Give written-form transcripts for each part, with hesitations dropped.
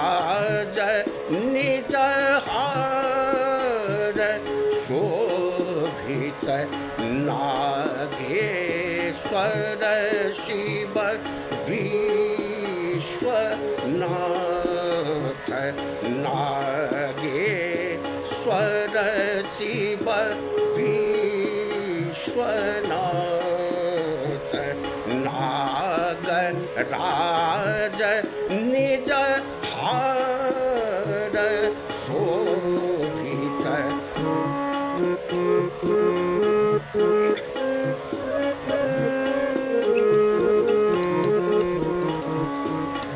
राज निज हार शोभित नागेश्वर शिव विश्वनाथ नागेश्वर शिव विश्वनाथ नागराज निज हार शोभित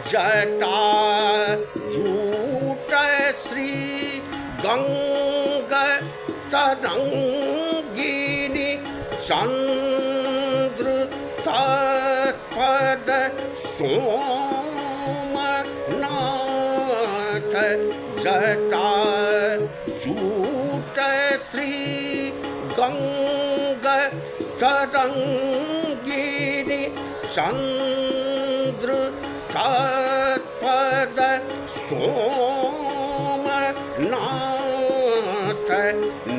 जटा जूट श्री गंगा तरंगिनी चंद्र तत्पद सोमनाथ जटा जूट श्री गंगा तरंगिनी चंद्र तत्पद सोमनाथ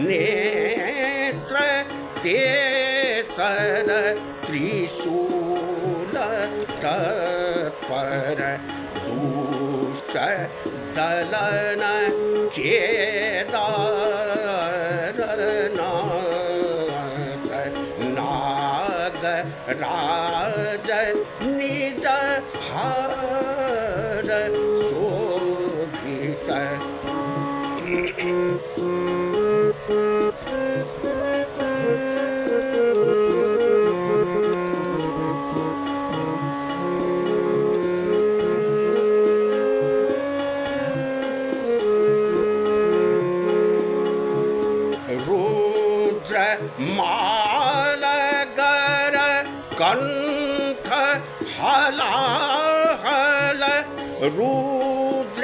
नेत्र तेसर त्रिशूल तत्पर दुष्ट दलन केदारनाथ नागराज निज हार शोभित रुद्र मालगर कंठ हलाहल रुद्रेश्वर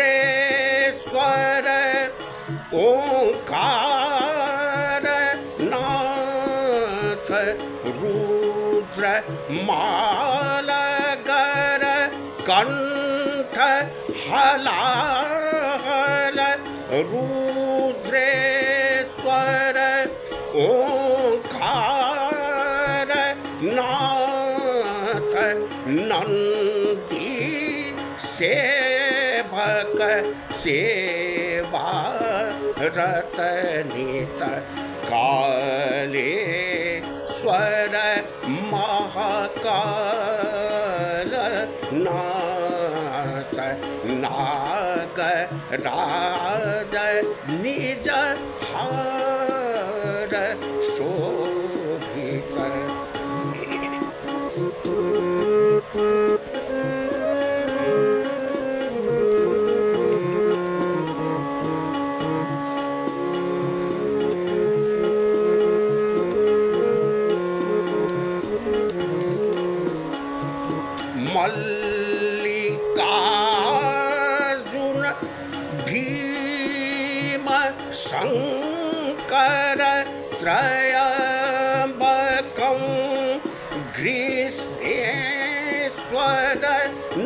ओंकार नाथ रुद्र मालगर कंठ हलाहल रुद्रेश्वर ओंकार नाथ नंदी सेवक सेवा रतनित कालेश्वर महाकाल नाथ नागराज निज हार शोभित मल्लिकार्जुन भीम शंकर त्रयंबकं ग्रीष्मेश्वर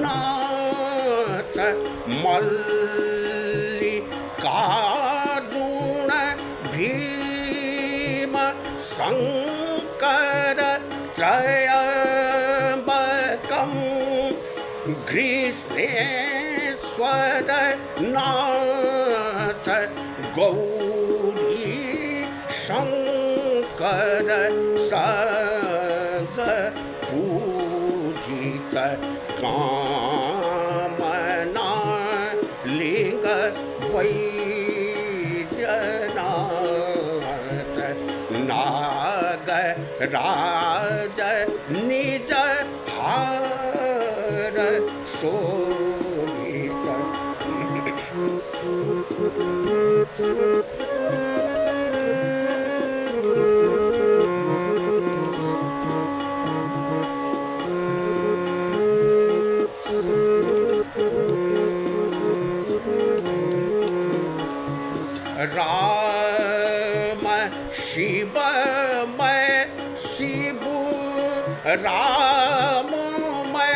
नाथ मल्लिकार्जुन भीम शंकर त्रयंबकं ग्रीष्मेश्वर नाथ गौरी शंकर सर्ग पूजित कामना लिंग वैद्यनाथ नागराज निज हार शोभित राम शिवमय शिबु राममय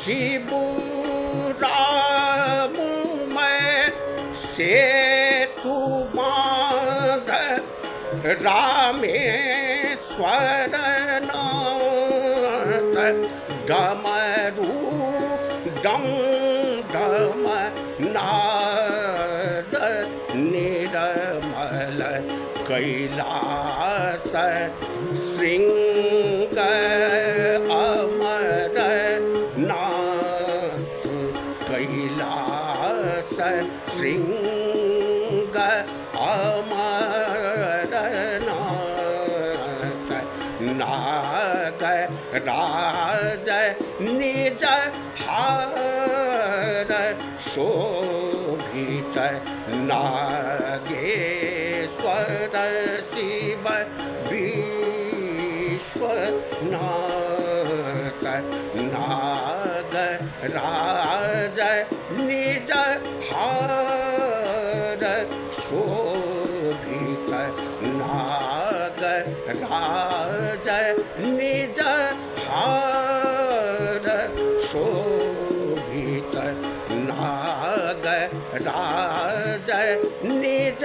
शिबू राम मैं सेतु बांध रामेश्वर नाथ डमरू डम डम नाद निर्मल कैलास श्रृंग अमर नाथ कैलास श्रृंग अमर नाथ नाग राज निज हार शोभित नागेश्वर शिव विश्वनाथ नाग राज निज हार शोभित नाग राज निज हार शोभित नाग राज निज